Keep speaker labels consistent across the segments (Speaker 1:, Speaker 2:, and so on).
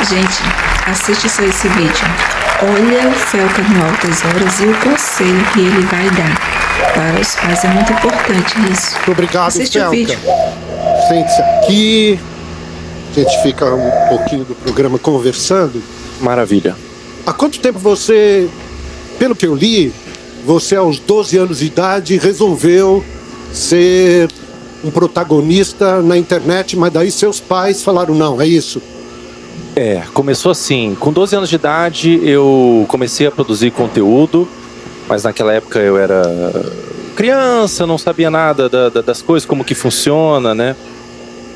Speaker 1: Gente, assiste só esse vídeo. Olha o Felca no Altas Horas e o conselho que ele vai dar para os pais. É muito importante isso.
Speaker 2: Muito obrigado,
Speaker 1: assiste
Speaker 2: Felca.
Speaker 1: O vídeo.
Speaker 2: Sente-se aqui. A gente fica um pouquinho do programa conversando.
Speaker 3: Maravilha.
Speaker 2: Há quanto tempo você, pelo que eu li, você aos 12 anos de idade resolveu ser um protagonista na internet, mas daí seus pais falaram não, é isso?
Speaker 3: Começou assim, com 12 anos de idade eu comecei a produzir conteúdo, mas naquela época eu era criança, não sabia nada das coisas, como que funciona, né?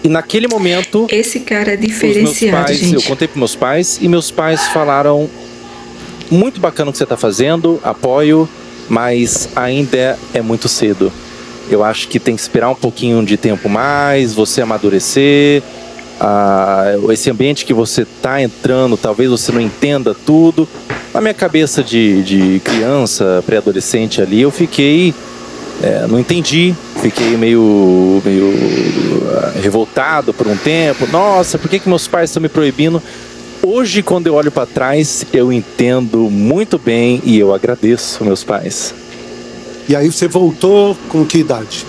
Speaker 3: E naquele momento...
Speaker 1: Esse cara é diferenciado, gente.
Speaker 3: Eu contei para meus pais e meus pais falaram: muito bacana o que você está fazendo, apoio, mas ainda é muito cedo. Eu acho que tem que esperar um pouquinho de tempo mais, você amadurecer. Esse ambiente que você está entrando, talvez você não entenda tudo. Na minha cabeça de criança, pré-adolescente ali, eu fiquei... não entendi, fiquei meio revoltado por um tempo. Nossa, por que meus pais estão me proibindo? Hoje, quando eu olho para trás, eu entendo muito bem e eu agradeço meus pais.
Speaker 2: E aí você voltou com que idade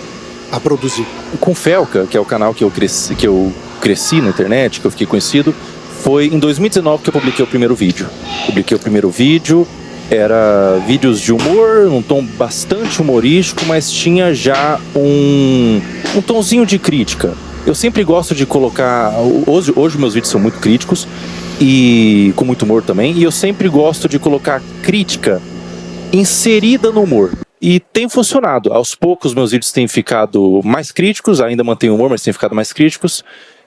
Speaker 2: a produzir?
Speaker 3: Com Felca, que é o canal que eu cresci na internet, que eu fiquei conhecido, foi em 2019 que eu publiquei o primeiro vídeo. Era vídeos de humor, um tom bastante humorístico, mas tinha já um tonzinho de crítica. Eu sempre gosto de colocar... Hoje meus vídeos são muito críticos, e com muito humor também, e eu sempre gosto de colocar crítica inserida no humor. E tem funcionado. Aos poucos meus vídeos têm ficado mais críticos, ainda mantenho humor, mas têm ficado mais críticos,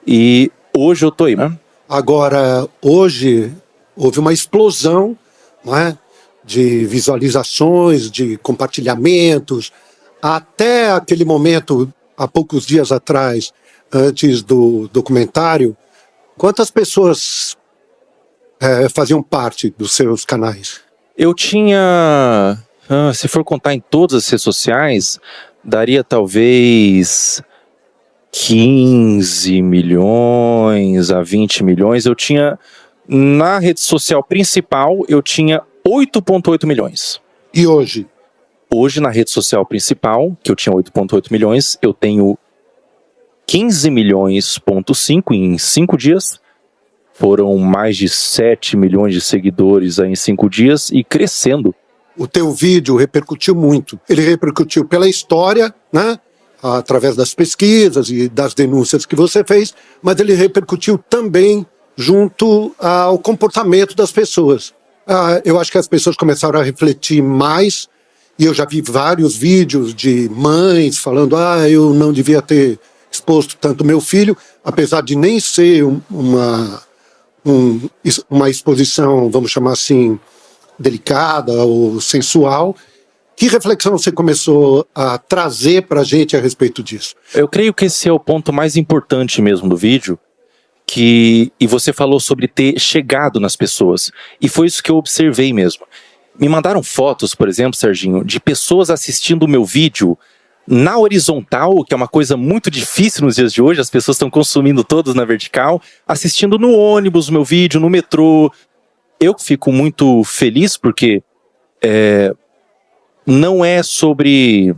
Speaker 3: e hoje eu tô aí, né?
Speaker 2: Agora, hoje, houve uma explosão, não é? De visualizações, de compartilhamentos. Até aquele momento, há poucos dias atrás, antes do documentário, quantas pessoas faziam parte dos seus canais?
Speaker 3: Eu tinha, se for contar em todas as redes sociais, daria talvez 15 milhões a 20 milhões. Eu tinha, na rede social principal, eu tinha 8,8 milhões.
Speaker 2: E hoje?
Speaker 3: Hoje, na rede social principal, que eu tinha 8,8 milhões, eu tenho 15 milhões,5 em 5 dias. Foram mais de 7 milhões de seguidores aí em 5 dias e crescendo.
Speaker 2: O teu vídeo repercutiu muito. Ele repercutiu pela história, né? Através das pesquisas e das denúncias que você fez, mas ele repercutiu também junto ao comportamento das pessoas. Eu acho que as pessoas começaram a refletir mais, e eu já vi vários vídeos de mães falando: eu não devia ter exposto tanto meu filho, apesar de nem ser uma exposição, vamos chamar assim, delicada ou sensual. Que reflexão você começou a trazer para a gente a respeito disso?
Speaker 3: Eu creio que esse é o ponto mais importante mesmo do vídeo, e você falou sobre ter chegado nas pessoas, e foi isso que eu observei mesmo. Me mandaram fotos, por exemplo, Serginho, de pessoas assistindo o meu vídeo na horizontal, que é uma coisa muito difícil nos dias de hoje. As pessoas estão consumindo todos na vertical, assistindo no ônibus, meu vídeo, no metrô. Eu fico muito feliz porque não é sobre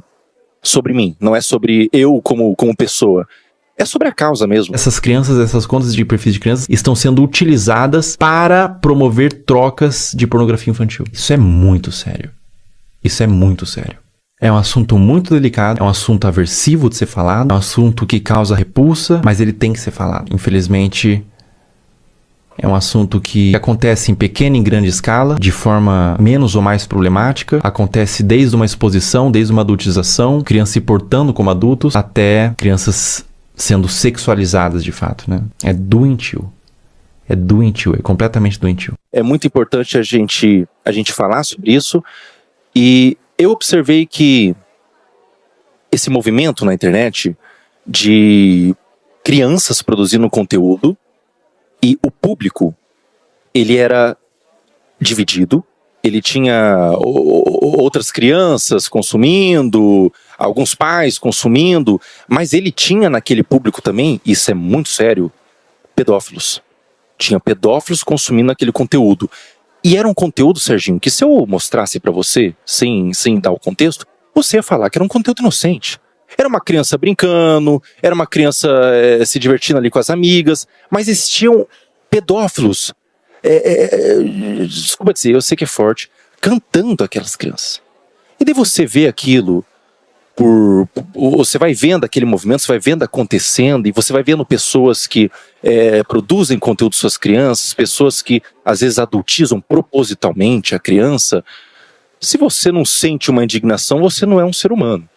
Speaker 3: mim, não é sobre eu como pessoa. É sobre a causa mesmo.
Speaker 4: Essas crianças, essas contas de perfis de crianças estão sendo utilizadas para promover trocas de pornografia infantil. Isso é muito sério. Isso é muito sério. É um assunto muito delicado, é um assunto aversivo de ser falado, é um assunto que causa repulsa, mas ele tem que ser falado. Infelizmente, é um assunto que acontece em pequena e grande escala, de forma menos ou mais problemática. Acontece desde uma exposição, desde uma adultização, crianças se portando como adultos, até crianças sendo sexualizadas de fato, né? É doentio. É doentio, é completamente doentio.
Speaker 3: É muito importante a gente falar sobre isso, e eu observei que esse movimento na internet de crianças produzindo conteúdo, e o público, ele era dividido. Ele tinha outras crianças consumindo, alguns pais consumindo, mas ele tinha naquele público também, isso é muito sério, pedófilos. Tinha pedófilos consumindo aquele conteúdo. E era um conteúdo, Serginho, que se eu mostrasse pra você, sem dar o contexto, você ia falar que era um conteúdo inocente. Era uma criança brincando, era uma criança se divertindo ali com as amigas, mas existiam pedófilos, desculpa dizer, eu sei que é forte, cantando aquelas crianças. E daí você vê aquilo, você vai vendo aquele movimento, você vai vendo acontecendo, e você vai vendo pessoas que produzem conteúdo para suas crianças, pessoas que às vezes adultizam propositalmente a criança. Se você não sente uma indignação, você não é um ser humano.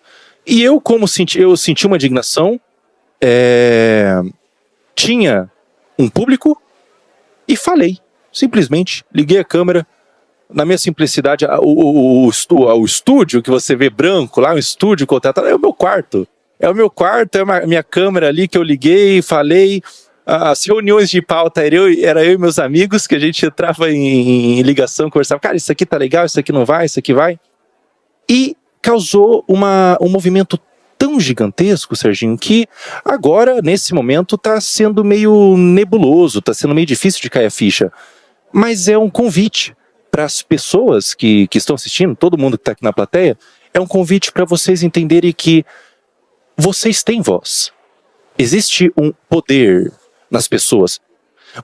Speaker 3: E eu senti uma indignação, tinha um público e falei. Simplesmente liguei a câmera, na minha simplicidade, o estúdio que você vê branco lá, o estúdio contratado, é o meu quarto. É a minha câmera ali que eu liguei, falei. As reuniões de pauta era eu e meus amigos, que a gente entrava em ligação, conversava, cara, isso aqui tá legal, isso aqui não vai, isso aqui vai. E causou um movimento tão gigantesco, Serginho, que agora, nesse momento, tá sendo meio nebuloso, tá sendo meio difícil de cair a ficha. Mas é um convite para as pessoas que estão assistindo, todo mundo que está aqui na plateia, é um convite para vocês entenderem que vocês têm voz. Existe um poder nas pessoas.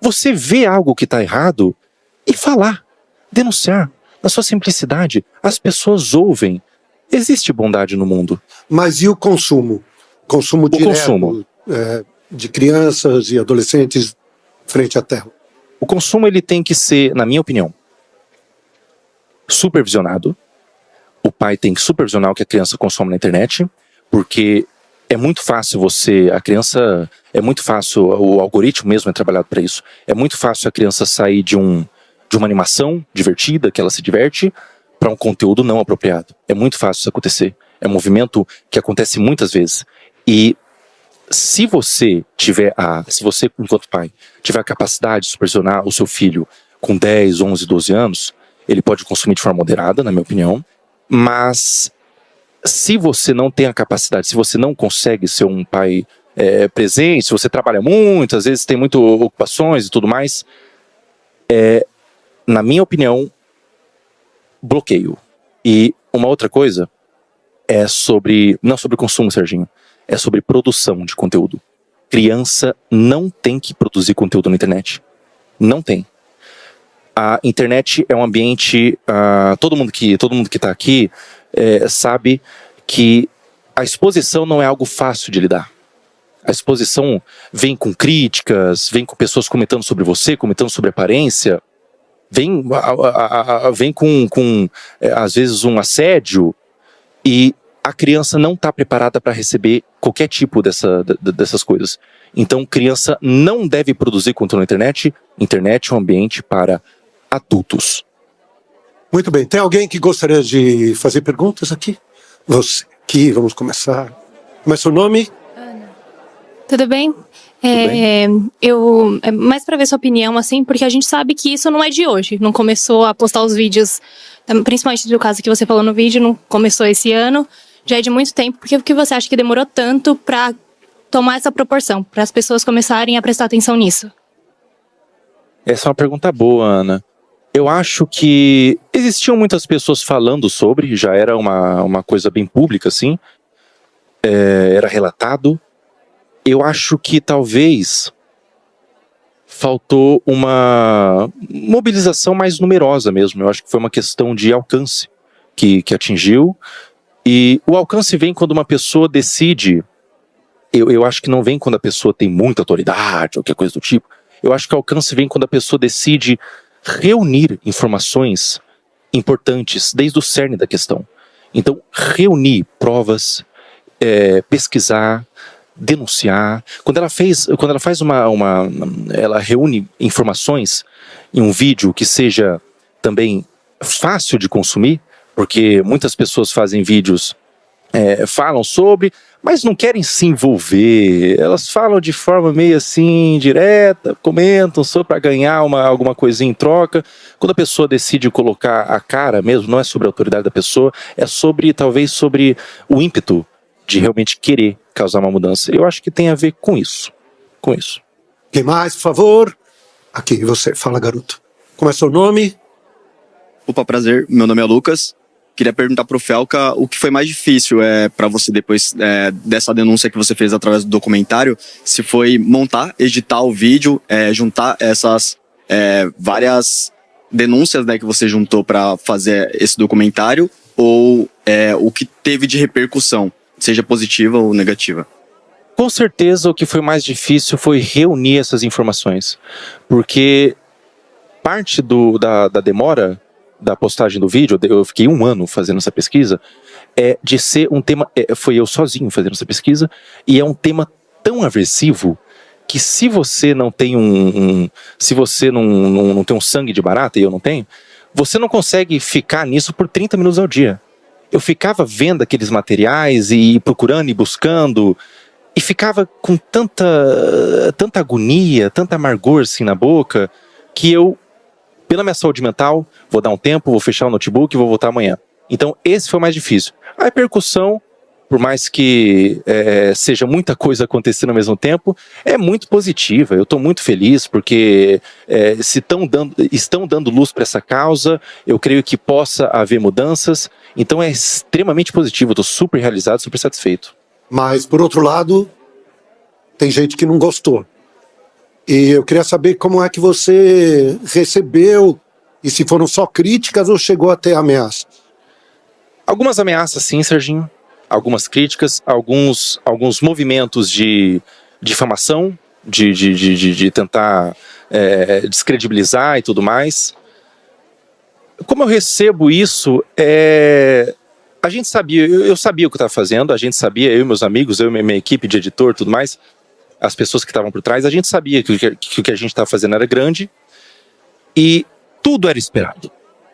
Speaker 3: Você vê algo que está errado e falar, denunciar, na sua simplicidade. As pessoas ouvem. Existe bondade no mundo.
Speaker 2: Mas e o consumo? Consumo direto de crianças e adolescentes frente à tela?
Speaker 3: O consumo ele tem que ser, na minha opinião, supervisionado. O pai tem que supervisionar o que a criança consome na internet, porque é muito fácil o algoritmo mesmo é trabalhado para isso. É muito fácil a criança sair de uma animação divertida, que ela se diverte, para um conteúdo não apropriado. É muito fácil isso acontecer. É um movimento que acontece muitas vezes. E se você, enquanto pai, tiver a capacidade de supervisionar o seu filho com 10, 11, 12 anos, ele pode consumir de forma moderada, na minha opinião, mas se você não tem a capacidade, se você não consegue ser um pai presente, se você trabalha muito, às vezes tem muitas ocupações e tudo mais, na minha opinião, bloqueio. E uma outra coisa não sobre consumo, Serginho, é sobre produção de conteúdo. Criança não tem que produzir conteúdo na internet. Não tem. A internet é um ambiente, todo mundo que está aqui sabe que a exposição não é algo fácil de lidar. A exposição vem com críticas, vem com pessoas comentando sobre você, comentando sobre aparência, vem com às vezes um assédio, e a criança não está preparada para receber qualquer tipo dessas coisas. Então, criança não deve produzir conteúdo na internet. Internet é um ambiente para adultos.
Speaker 2: Muito bem. Tem alguém que gostaria de fazer perguntas aqui? Você aqui, vamos começar. Como é seu nome?
Speaker 5: Ana. Tudo bem? Mais para ver sua opinião, assim, porque a gente sabe que isso não é de hoje. Não começou a postar os vídeos, principalmente do caso que você falou no vídeo, não começou esse ano. Já é de muito tempo. Por que você acha que demorou tanto para tomar essa proporção, para as pessoas começarem a prestar atenção nisso?
Speaker 3: Essa é uma pergunta boa, Ana. Eu acho que existiam muitas pessoas falando sobre, já era uma coisa bem pública, assim, era relatado. Eu acho que talvez faltou uma mobilização mais numerosa mesmo. Eu acho que foi uma questão de alcance que atingiu. E o alcance vem quando uma pessoa decide. Eu acho que não vem quando a pessoa tem muita autoridade ou qualquer coisa do tipo. Eu acho que o alcance vem quando a pessoa decide reunir informações importantes desde o cerne da questão. Então, reunir provas, pesquisar, denunciar. Quando ela faz ela reúne informações em um vídeo que seja também fácil de consumir, porque muitas pessoas fazem vídeos, falam sobre, mas não querem se envolver. Elas falam de forma meio assim, direta, comentam só para ganhar alguma coisinha em troca. Quando a pessoa decide colocar a cara mesmo, não é sobre a autoridade da pessoa, é talvez sobre o ímpeto de realmente querer causar uma mudança. Eu acho que tem a ver com isso.
Speaker 2: Quem mais, por favor? Aqui, e você? Fala, garoto. Como é seu nome?
Speaker 6: Opa, prazer. Meu nome é Lucas. Queria perguntar pro Felca o que foi mais difícil para você depois dessa denúncia que você fez através do documentário, se foi montar, editar o vídeo, juntar essas várias denúncias, né, que você juntou para fazer esse documentário, ou o que teve de repercussão, seja positiva ou negativa.
Speaker 3: Com certeza o que foi mais difícil foi reunir essas informações, porque parte da demora da postagem do vídeo, eu fiquei 1 ano fazendo essa pesquisa, de ser um tema, foi eu sozinho fazendo essa pesquisa, e é um tema tão aversivo que se você não tem se você não tem um sangue de barata, e eu não tenho, você não consegue ficar nisso por 30 minutos ao dia. Eu ficava vendo aqueles materiais e procurando e buscando, e ficava com tanta agonia, tanta amargor assim na boca, que eu, pela minha saúde mental, vou dar um tempo, vou fechar o notebook e vou voltar amanhã. Então esse foi o mais difícil. A repercussão, por mais que seja muita coisa acontecendo ao mesmo tempo, é muito positiva. Eu estou muito feliz porque estão dando luz para essa causa, eu creio que possa haver mudanças, então é extremamente positivo, eu estou super realizado, super satisfeito.
Speaker 2: Mas, por outro lado, tem gente que não gostou. E eu queria saber como é que você recebeu, e se foram só críticas ou chegou a ter ameaças?
Speaker 3: Algumas ameaças sim, Serginho. Algumas críticas, alguns movimentos de difamação, de tentar descredibilizar e tudo mais. Como eu recebo isso, a gente sabia, eu sabia o que eu estava fazendo, a gente sabia, eu e meus amigos, eu e minha equipe de editor, tudo mais, as pessoas que estavam por trás, a gente sabia que o que a gente estava fazendo era grande e tudo era esperado.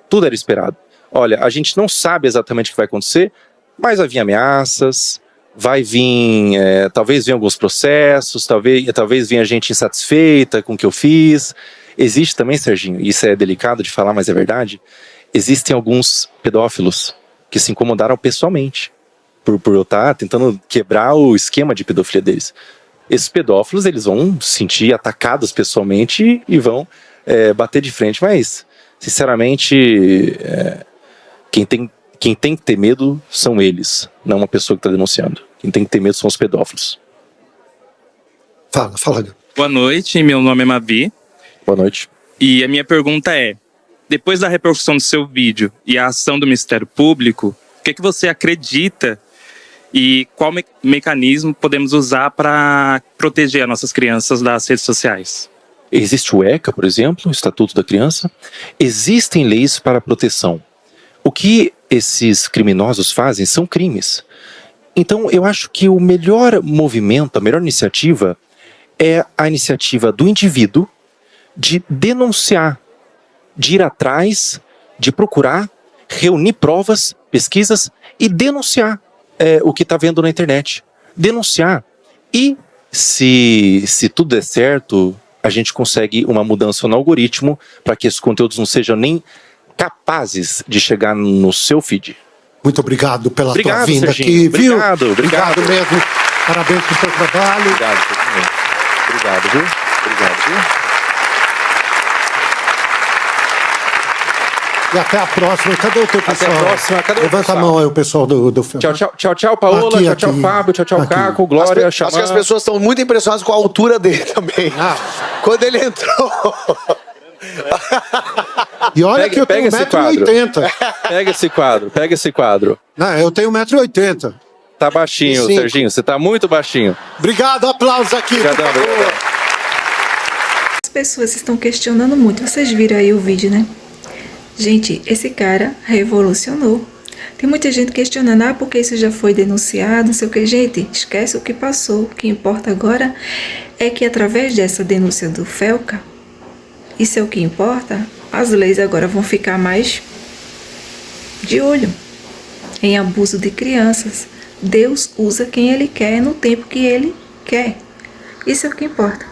Speaker 3: Tudo era esperado. Olha, a gente não sabe exatamente o que vai acontecer, mas vai vir ameaças, vai vir, talvez venham alguns processos, talvez venha gente insatisfeita com o que eu fiz. Existe também, Serginho, e isso é delicado de falar, mas é verdade, existem alguns pedófilos que se incomodaram pessoalmente por eu estar tentando quebrar o esquema de pedofilia deles. Esses pedófilos, eles vão se sentir atacados pessoalmente e vão bater de frente, mas, sinceramente, quem tem que ter medo são eles, não uma pessoa que está denunciando. Quem tem que ter medo são os pedófilos.
Speaker 2: Fala.
Speaker 7: Boa noite, meu nome é Mavi.
Speaker 3: Boa noite.
Speaker 7: E a minha pergunta é, depois da repercussão do seu vídeo e a ação do Ministério Público, o que você acredita e qual mecanismo podemos usar para proteger as nossas crianças das redes sociais?
Speaker 3: Existe o ECA, por exemplo, o Estatuto da Criança. Existem leis para proteção. O que esses criminosos fazem são crimes. Então, eu acho que o melhor movimento, a melhor iniciativa é a iniciativa do indivíduo de denunciar, de ir atrás, de procurar, reunir provas, pesquisas e denunciar o que está vendo na internet. Denunciar. E se tudo der certo, a gente consegue uma mudança no algoritmo para que esses conteúdos não sejam nem capazes de chegar no seu feed.
Speaker 2: Muito obrigado pela tua vinda,
Speaker 3: Serginho.
Speaker 2: aqui, viu?
Speaker 3: Obrigado
Speaker 2: mesmo. Parabéns pelo seu trabalho.
Speaker 3: Obrigado, Serginho. Obrigado, viu?
Speaker 2: E até a próxima. Cadê o teu pessoal?
Speaker 3: Até a próxima. Cadê o
Speaker 2: Levanta
Speaker 3: pessoal?
Speaker 2: a mão aí, o pessoal do filme.
Speaker 3: Tchau, Paola.
Speaker 2: Aqui,
Speaker 3: tchau,
Speaker 2: aqui.
Speaker 3: Fábio. Tchau,
Speaker 2: Aqui.
Speaker 3: Caco. Glória,
Speaker 8: Acho que as
Speaker 3: Xamã.
Speaker 8: pessoas estão muito impressionadas com a altura dele também. Quando ele entrou...
Speaker 2: E olha que eu tenho
Speaker 3: pega esse quadro.
Speaker 2: 1,80m.
Speaker 3: Pega esse quadro.
Speaker 2: Não, eu tenho 1,80m.
Speaker 3: Tá baixinho,
Speaker 2: Sim.
Speaker 3: Serginho. Você tá muito baixinho.
Speaker 2: Obrigado, aplausos aqui.
Speaker 3: Obrigadão,
Speaker 2: por favor.
Speaker 3: obrigado.
Speaker 1: As pessoas estão questionando muito. Vocês viram aí o vídeo, né? Gente, esse cara revolucionou. Tem muita gente questionando, porque isso já foi denunciado, não sei o que. Gente, esquece o que passou. O que importa agora é que através dessa denúncia do Felca, isso é o que importa, as leis agora vão ficar mais de olho em abuso de crianças. Deus usa quem Ele quer no tempo que Ele quer. Isso é o que importa.